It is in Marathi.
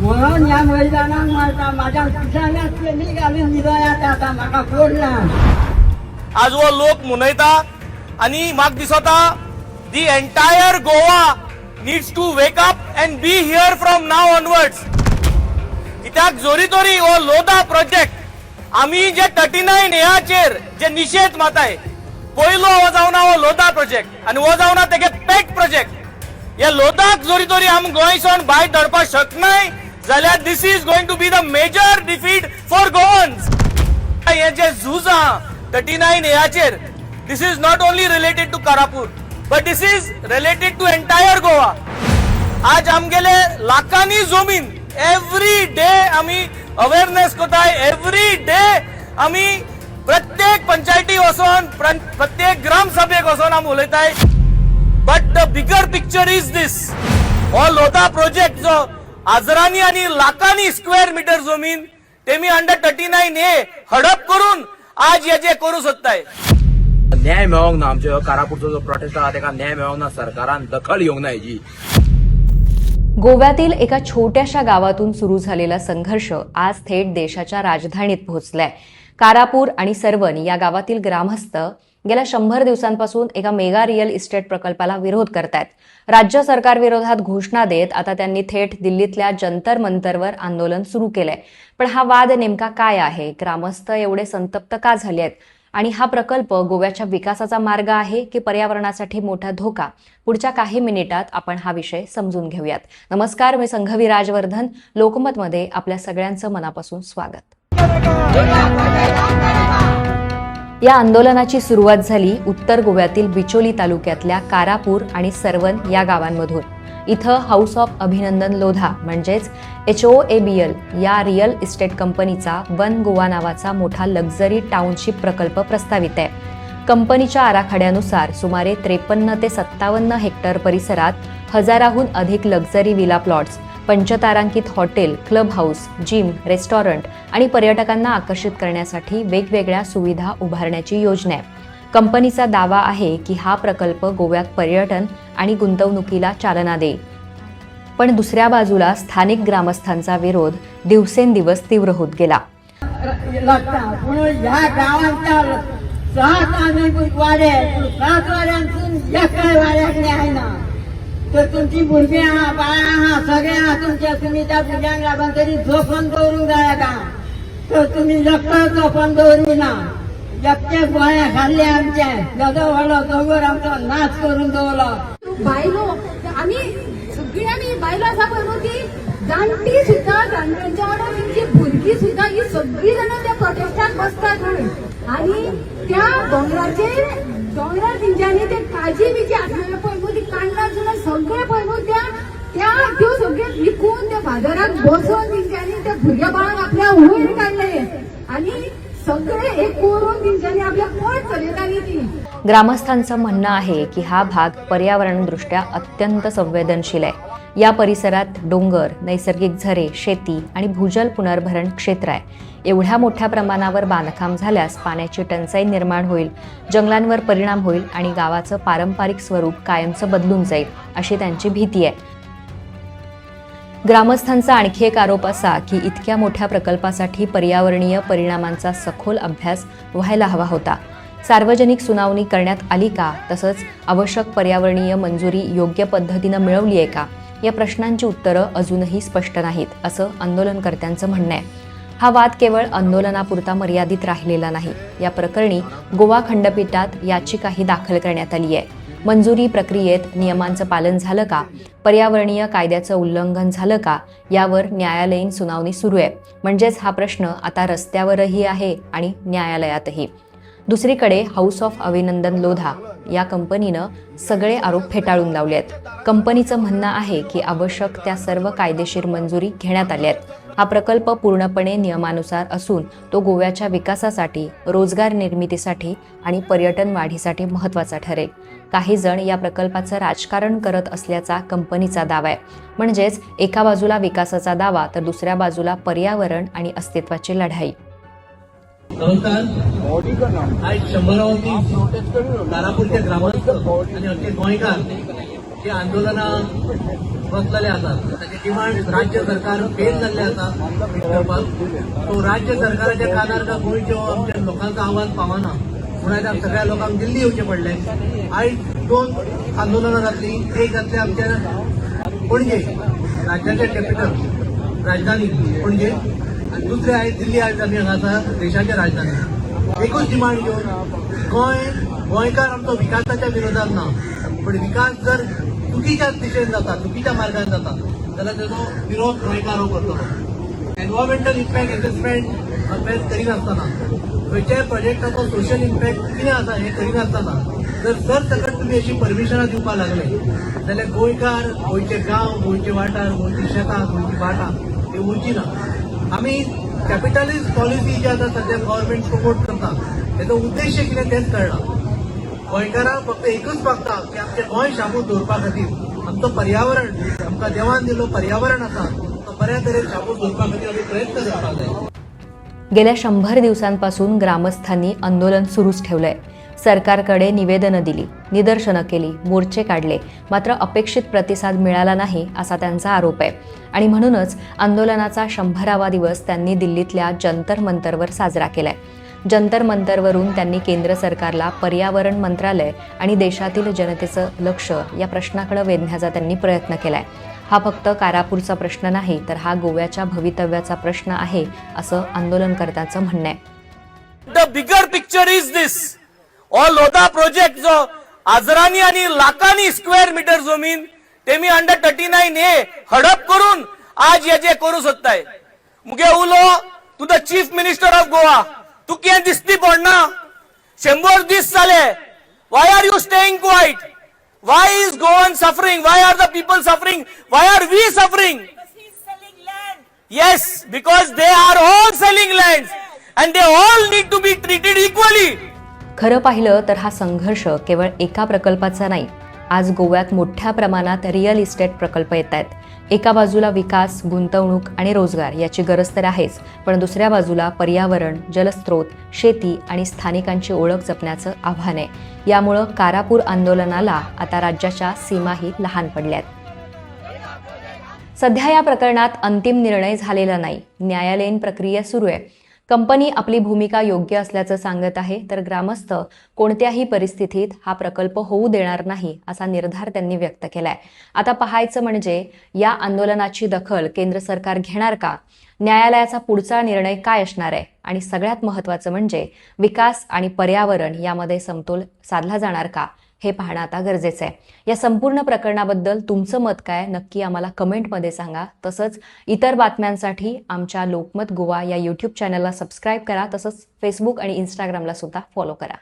म्हणून या मैदानाक माझ्या खिशाण्यात केली घालून निघाल्या आता म्हाका कोडला. आज वो लोक मनयता आणि म्हाका दिसता the entire Goa needs to wake up and be here from now onwards. कित्याक जोरी तोरी हो लोधा प्रोजेक्ट आम्ही जे 39 एआचेर जे निषेध माताय पयलो हो जावन हो लोधा प्रोजेक्ट आणि हो जावन तेगे पेट प्रोजेक्ट. या लोधाक जोरी तोरी आमी गोंयसून भायर धरपाक शकनाय जाल्यार this is going to be the major defeat for Goans. हे जे झूज आहा 39 एआचेर this is not only related to Karapur but this is related to entire Goa. आज आमगेले लाखांनी जमीन एव्हरी डे आम्ही अवेअरनेस करताय. एव्हरी डे आम्ही प्रत्येक पंचायती वचून प्रत्येक ग्राम सभेक वचून आमी उलयताय. But the bigger picture is this. हो लोधा प्रोजेक्ट जो हजारांनी आणि लाखांनी स्क्वेअर मीटर जमीन तेमी अंडर 39A हडप करून आज हे करू सोदताय. न्याय मेळोंक ना. आमच्या कारापूरचो जो प्रोटेस्ट आहा तेका न्याय मेळोंक ना. सरकारान दखल घेवंक ना हेजी. गोव्यातील एका छोट्याशा गावातून सुरू झालेला संघर्ष आज थेट देशाच्या राजधानीत पोहोचलाय. कारापूर आणि सरवन या गावातील ग्रामस्थ गेल्या 100 दिवसांपासून एका मेगा रिअल इस्टेट प्रकल्पाला विरोध करतायत. राज्य सरकारविरोधात घोषणा देत आता त्यांनी थेट दिल्लीतल्या जंतर मंतरवर आंदोलन सुरू केलंय. पण हा वाद नेमका काय आहे? ग्रामस्थ एवढे संतप्त का झाले आहेत? आणि हा प्रकल्प गोव्याच्या विकासाचा मार्ग आहे की पर्यावरणासाठी मोठा धोका? पुढच्या काही मिनिटात आपण हा विषय समजून घेऊयात. नमस्कार, मी संघवी राजवर्धन. लोकमतमध्ये आपल्या सगळ्यांचं मनापासून स्वागत. या आंदोलनाची सुरुवात झाली उत्तर गोव्यातील बिचोली तालुक्यातल्या कारापूर आणि सरवन या गावांमधून. इथं हाऊस ऑफ अभिनंदन लोधा म्हणजेच HOABL या रिअल इस्टेट कंपनीचा वन गोवा नावाचा मोठा लक्झरी टाउनशिप प्रकल्प प्रस्तावित आहे. कंपनीच्या आराखड्यानुसार सुमारे 53 ते 57 हेक्टर परिसरात 1000हून अधिक लक्झरी विला प्लॉट्स, पंचतारांकित hotel, club house, gym, restaurant आणि पर्यटकांना आकर्षित करण्यासाठी वेगवेगळ्या सुविधा उभारण्याची योजना आहे. कंपनीचा दावा आहे की हा प्रकल्प गोव्यात पर्यटन आणि गुंतवणुकीला चालना देईल. पण दुसऱ्या बाजूला स्थानिक ग्रामस्थांचा विरोध दिवसेंदिवस तीव्र होत गेला. या गावांच्या 7 वाडे 7 वाड्यांतून एकाय वाड्याक न्याय ना. तर तुमची भुरगीं आहा, बाळां आहा, सगळे आहा तुमच्या. तुम्ही त्या भुरग्यांक लागून तरी झोपून दवरूंक जाय का? तर तुम्ही एकटो झोपून दवरिना. एकटे गोळ्या खाल्ले आमचे. गदो व्हडलो दोंगर आमचो नाच करून दवरलो. बायलो आम्ही सगळी आम्ही बायलो आसा पळय न्हू ती जाणटी सुद्धा, जाणट्यांच्या वांगडा तेंची भुरगीं सुद्धा ही सगळी जाणां त्या प्रोटेस्टाक बसतात म्हणून. आणि त्या दोंगरार तेंच्यांनी ते काजी बिजी आसलेले पळय न्हू ती कांडा जुना सगळे पळय न्हू त्यो सगळे विकून त्या बाजारात बसोवन तेंच्यांनी त्या भुरग्या बाळांक आपल्या वयर काडले आणि सगळे एक करून तेंच्यांनी आपल्या पोट चलयताली ती. ग्रामस्थांचं म्हणणं आहे की हा भाग पर्यावरणदृष्ट्या अत्यंत संवेदनशील आहे. या परिसरात डोंगर, नैसर्गिक झरे, शेती आणि भूजल पुनर्भरण क्षेत्र आहे. एवढ्या मोठ्या प्रमाणावर बांधकाम झाल्यास पाण्याची टंचाई निर्माण होईल, जंगलांवर परिणाम होईल आणि गावाचं पारंपरिक स्वरूप कायमचं बदलून जाईल अशी त्यांची भीती आहे. ग्रामस्थांचा आणखी एक आरोप असा की इतक्या मोठ्या प्रकल्पासाठी पर्यावरणीय परिणामांचा सखोल अभ्यास व्हायला हवा होता. सार्वजनिक सुनावणी करण्यात आली का? तसंच आवश्यक पर्यावरणीय मंजुरी योग्य पद्धतीनं मिळवली आहे का? या प्रश्नांची उत्तरं अजूनही स्पष्ट नाहीत असं आंदोलनकर्त्यांचं म्हणणं आहे. हा वाद केवळ आंदोलनापुरता मर्यादित राहिलेला नाही. या प्रकरणी गोवा खंडपीठात याचिकाही दाखल करण्यात आली आहे. मंजुरी प्रक्रियेत नियमांचं पालन झालं का? पर्यावरणीय कायद्याचं उल्लंघन झालं का? यावर न्यायालयीन सुनावणी सुरू आहे. म्हणजेच हा प्रश्न आता रस्त्यावरही आहे आणि न्यायालयातही. दुसरीकडे हाऊस ऑफ अभिनंदन लोधा या कंपनीनं सगळे आरोप फेटाळून लावले आहेत. कंपनीचं म्हणणं आहे की आवश्यक त्या सर्व कायदेशीर मंजुरी घेण्यात आल्या आहेत. हा प्रकल्प पूर्णपणे नियमानुसार असून तो गोव्याच्या विकासासाठी, रोजगार निर्मितीसाठी आणि पर्यटन वाढीसाठी महत्त्वाचा ठरेल. काही जण या प्रकल्पाचं राजकारण करत असल्याचा कंपनीचा दावा आहे. म्हणजेच एका बाजूला विकासाचा दावा तर दुसऱ्या बाजूला पर्यावरण आणि अस्तित्वाची लढाई. नमस्कार. आज 100वरती कारापूरचे ग्रामस्थ आणि अख्खे गोंयकार जी आंदोलनां बसलेले आसात ताची डिमांड राज्य सरकार फेल जाल्ले आसा करपाक. सो राज्य सरकाराच्या कानार का गोंयच्या आमच्या लोकांचो आवाज पावना म्हणून आयज सगळ्या लोकांक दिल्ली येवचें पडलें. आयज 2 आंदोलनां जातली. एक जातलें आमच्या पणजे राज्याचे कॅपिटल राजधानी पणजे आनी दुसरे आयज दिल्ली आयज आमी हांगा आसा देशाचे राजधानी. एकूच डिमांड घेवन गोंयकार आमचो विकासाच्या विरोधात ना, पण विकास जर चुकीच्या दिशेन जाता चुकीच्या मार्गान जाता जाल्यार तेजो विरोध गोंयकार हो करतलो. एनवायरमेंटल इम्पॅक्ट एसेसमेंट अभ्यास करिनासतना खंयच्याय प्रोजेक्टाचो सोशल इम्पॅक्ट कितें आसा हें करिनासतना जर सकट तुमी अशी परमिशनां दिवपाक लागले जाल्यार गोंयकार गोंयचे गांव गोंयचे वाठार गोंयची शेतां गोंयची भाटां ती उरची ना. आमी कॅपिटलिस्ट पॉलिसी जी आसा सध्या गव्हर्नमेंट प्रमोट करता तेजो उद्देश कितें तेंच कळना. गोंयकारांक फक्त एकूच मागता की आमचें गोंय शाबूत दवरपा खातीर आमचो पर्यावरण आमकां देवान दिल्लो पर्यावरण आसा तो बऱ्या तरेन शाबूत दवरपा खातीर आमी प्रयत्न करपाक जाय. गेल्या 100 दिवसांपासून ग्रामस्थांनी आंदोलन सुरूच ठेवलंय. सरकारकडे निवेदनं दिली, निदर्शनं केली, मोर्चे काढले, मात्र अपेक्षित प्रतिसाद मिळाला नाही असा त्यांचा आरोप आहे. आणि म्हणूनच आंदोलनाचा 100वा दिवस त्यांनी दिल्लीतल्या जंतर मंतरवर साजरा केलाय. जंतर मंतरवरून त्यांनी केंद्र सरकारला पर्यावरण मंत्रालय आणि देशातील जनतेचं लक्ष या प्रश्नाकडे वेधण्याचा त्यांनी प्रयत्न केलाय. हा फक्त कारापूरचा प्रश्न नाही, तर हा गोव्याच्या भवितव्याचा प्रश्न आहे असं आंदोलनकर्त्यांचं म्हणणं आहे. The bigger picture is this. हो लोधा प्रोजेक्ट जो हजारांनी आणि लाखांनी स्क्वेअर मीटर जमीन तेमी अंडर 39A हडप करून आज हेजे करू सोदताय. मुगे उलो to the chief minister of Goa, तू कितें दिसती पडना? 100 दीस जाले. Why are you staying quiet? Why is Goan suffering? Why are the people suffering? Why are we suffering? Because he is selling land. Yes, because they are all selling lands and they all need to be treated equally. खरं पाहिलं तर हा संघर्ष केवळ एका प्रकल्पाचा नाही. आज गोव्यात मोठ्या प्रमाणात रिअल इस्टेट प्रकल्प येत आहेत. एका बाजूला विकास, गुंतवणूक आणि रोजगार याची गरज तर आहेच, पण दुसऱ्या बाजूला पर्यावरण, जलस्रोत, शेती आणि स्थानिकांची ओळख जपण्याचं आव्हान आहे. यामुळं कारापूर आंदोलनाला आता राज्याच्या सीमाही लहान पडल्यात. सध्या या प्रकरणात अंतिम निर्णय झालेला नाही. न्यायालयीन प्रक्रिया सुरू आहे. कंपनी आपली भूमिका योग्य असल्याचं सांगत आहे, तर ग्रामस्थ कोणत्याही परिस्थितीत हा प्रकल्प होऊ देणार नाही असा निर्धार त्यांनी व्यक्त केलाय. आता पाहायचं म्हणजे या आंदोलनाची दखल केंद्र सरकार घेणार का? न्यायालयाचा पुढचा निर्णय काय असणार आहे? आणि सगळ्यात महत्त्वाचं म्हणजे विकास आणि पर्यावरण यामध्ये समतोल साधला जाणार का? हे पाहणं आता गरजेचं आहे. या संपूर्ण प्रकरणाबद्दल तुमचं मत काय नक्की आम्हाला कमेंटमध्ये सांगा. तसंच इतर बातम्यांसाठी आमच्या लोकमत गोवा या यूट्यूब चॅनलला सबस्क्राईब करा. तसंच फेसबुक आणि इंस्टाग्रामला सुद्धा फॉलो करा.